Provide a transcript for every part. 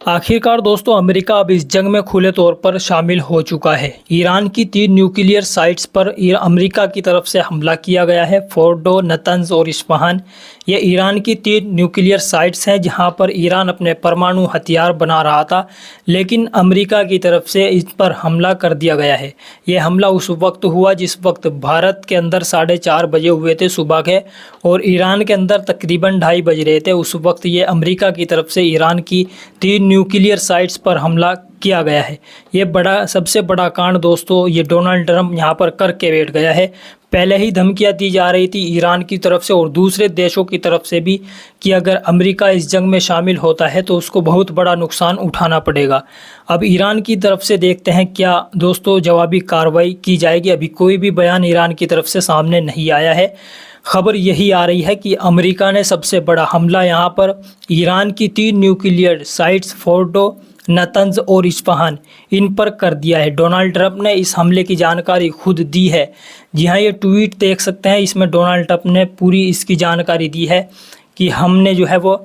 आखिरकार दोस्तों अमेरिका अब इस जंग में खुले तौर पर शामिल हो चुका है। ईरान की 3 न्यूक्लियर साइट्स पर अमेरिका की तरफ से हमला किया गया है। फोर्डो, नतंज और इस्फहान, ये ईरान की 3 न्यूक्लियर साइट्स हैं जहां पर ईरान अपने परमाणु हथियार बना रहा था, लेकिन अमेरिका की तरफ से इस पर हमला कर दिया गया है। ये हमला उस वक्त हुआ जिस वक्त भारत के अंदर 4:30 बजे हुए थे सुबह के, और ईरान के अंदर तकरीबन 2:30 बज रहे थे। उस वक्त ये अमेरिका की तरफ से ईरान की 3 न्यूक्लियर साइट्स पर हमला किया गया है। ये सबसे बड़ा कांड दोस्तों ये डोनाल्ड ट्रंप यहाँ पर करके बैठ गया है। पहले ही धमकियाँ दी जा रही थी ईरान की तरफ से और दूसरे देशों की तरफ से भी कि अगर अमेरिका इस जंग में शामिल होता है तो उसको बहुत बड़ा नुकसान उठाना पड़ेगा। अब ईरान की तरफ से देखते हैं क्या दोस्तों जवाबी कार्रवाई की जाएगी। अभी कोई भी बयान ईरान की तरफ से सामने नहीं आया है। खबर यही आ रही है कि अमेरिका ने सबसे बड़ा हमला यहाँ पर ईरान की 3 न्यूक्लियर साइट्स फोर्डो, नतंज और इस्फहान इन पर कर दिया है। डोनाल्ड ट्रंप ने इस हमले की जानकारी खुद दी है। जी हाँ, ये ट्वीट देख सकते हैं, इसमें डोनाल्ड ट्रंप ने पूरी इसकी जानकारी दी है कि हमने जो है वो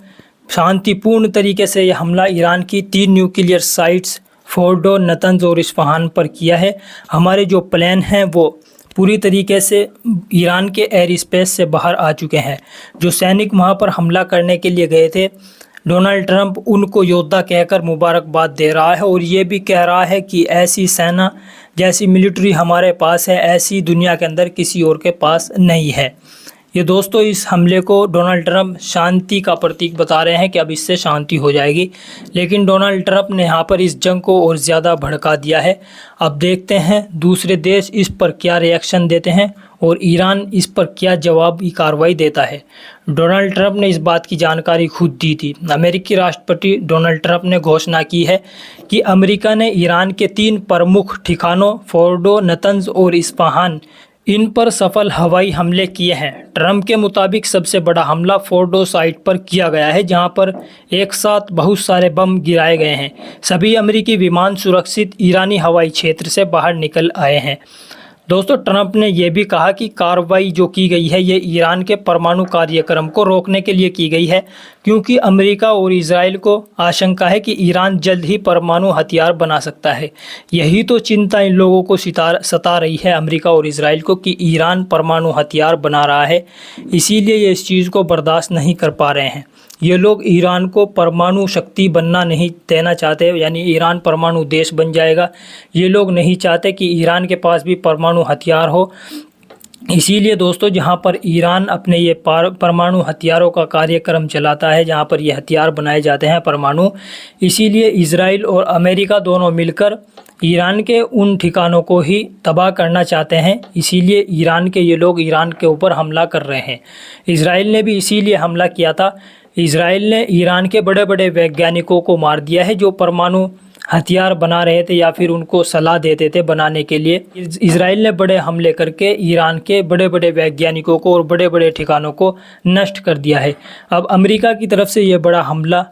शांतिपूर्ण तरीके से ये हमला ईरान की 3 न्यूक्लियर साइट्स फोर्डो, नतंज और इस्फहान पर किया है। हमारे जो प्लान हैं वो पूरी तरीके से ईरान के एयर स्पेस से बाहर आ चुके हैं। जो सैनिक वहाँ पर हमला करने के लिए गए थे, डोनाल्ड ट्रंप उनको योद्धा कहकर मुबारकबाद दे रहा है और ये भी कह रहा है कि ऐसी सेना जैसी मिलिट्री हमारे पास है, ऐसी दुनिया के अंदर किसी और के पास नहीं है। ये दोस्तों इस हमले को डोनाल्ड ट्रंप शांति का प्रतीक बता रहे हैं कि अब इससे शांति हो जाएगी, लेकिन डोनाल्ड ट्रंप ने यहाँ पर इस जंग को और ज़्यादा भड़का दिया है। अब देखते हैं दूसरे देश इस पर क्या रिएक्शन देते हैं और ईरान इस पर क्या जवाबी कार्रवाई देता है। डोनाल्ड ट्रंप ने इस बात की जानकारी खुद दी थी। अमेरिकी राष्ट्रपति डोनाल्ड ट्रंप ने घोषणा की है कि अमेरिका ने ईरान के 3 प्रमुख ठिकानों फोर्डो, नतंज और इस्फहान इन पर सफल हवाई हमले किए हैं। ट्रंप के मुताबिक सबसे बड़ा हमला फोर्डो साइट पर किया गया है जहां पर एक साथ बहुत सारे बम गिराए गए हैं। सभी अमेरिकी विमान सुरक्षित ईरानी हवाई क्षेत्र से बाहर निकल आए हैं। दोस्तों ट्रंप ने यह भी कहा कि कार्रवाई जो की गई है ये ईरान के परमाणु कार्यक्रम को रोकने के लिए की गई है, क्योंकि अमेरिका और इजराइल को आशंका है कि ईरान जल्द ही परमाणु हथियार बना सकता है। यही तो चिंता इन लोगों को सता रही है अमेरिका और इजराइल को कि ईरान परमाणु हथियार बना रहा है, इसीलिए ये इस चीज़ को बर्दाश्त नहीं कर पा रहे हैं। ये लोग ईरान को परमाणु शक्ति बनना नहीं देना चाहते, यानी ईरान परमाणु देश बन जाएगा। ये लोग नहीं चाहते कि ईरान के पास भी परमाणु हथियार हो। इसीलिए दोस्तों जहां पर ईरान अपने ये परमाणु हथियारों का कार्यक्रम चलाता है, जहां पर ये हथियार बनाए जाते हैं परमाणु, इसीलिए इजराइल और अमेरिका दोनों मिलकर ईरान के उन ठिकानों को ही तबाह करना चाहते हैं। इसीलिए ईरान के ये लोग ईरान के ऊपर हमला कर रहे हैं। इजराइल ने भी इसीलिए हमला किया था। इजराइल ने ईरान के बड़े बड़े वैज्ञानिकों को मार दिया है जो परमाणु हथियार बना रहे थे या फिर उनको सलाह देते थे बनाने के लिए। इजराइल ने बड़े हमले करके ईरान के बड़े बड़े वैज्ञानिकों को और बड़े बड़े ठिकानों को नष्ट कर दिया है। अब अमेरिका की तरफ से ये बड़ा हमला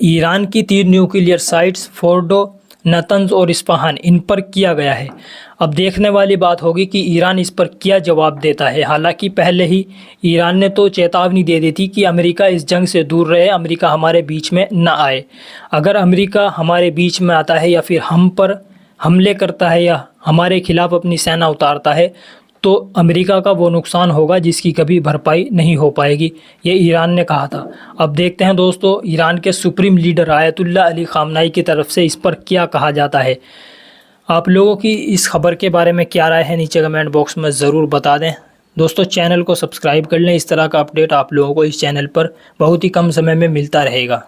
ईरान की 3 न्यूक्लियर साइट्स फोर्डो, नतंज और इस्फहान इन पर किया गया है। अब देखने वाली बात होगी कि ईरान इस पर क्या जवाब देता है। हालांकि पहले ही ईरान ने तो चेतावनी दे दी थी कि अमेरिका इस जंग से दूर रहे, अमेरिका हमारे बीच में न आए। अगर अमेरिका हमारे बीच में आता है या फिर हम पर हमले करता है या हमारे खिलाफ अपनी सेना उतारता है तो अमेरिका का वो नुकसान होगा जिसकी कभी भरपाई नहीं हो पाएगी, ये ईरान ने कहा था। अब देखते हैं दोस्तों ईरान के सुप्रीम लीडर आयतुल्लाह अली खामनाई की तरफ से इस पर क्या कहा जाता है। आप लोगों की इस खबर के बारे में क्या राय है नीचे कमेंट बॉक्स में ज़रूर बता दें। दोस्तों चैनल को सब्सक्राइब कर लें, इस तरह का अपडेट आप लोगों को इस चैनल पर बहुत ही कम समय में मिलता रहेगा।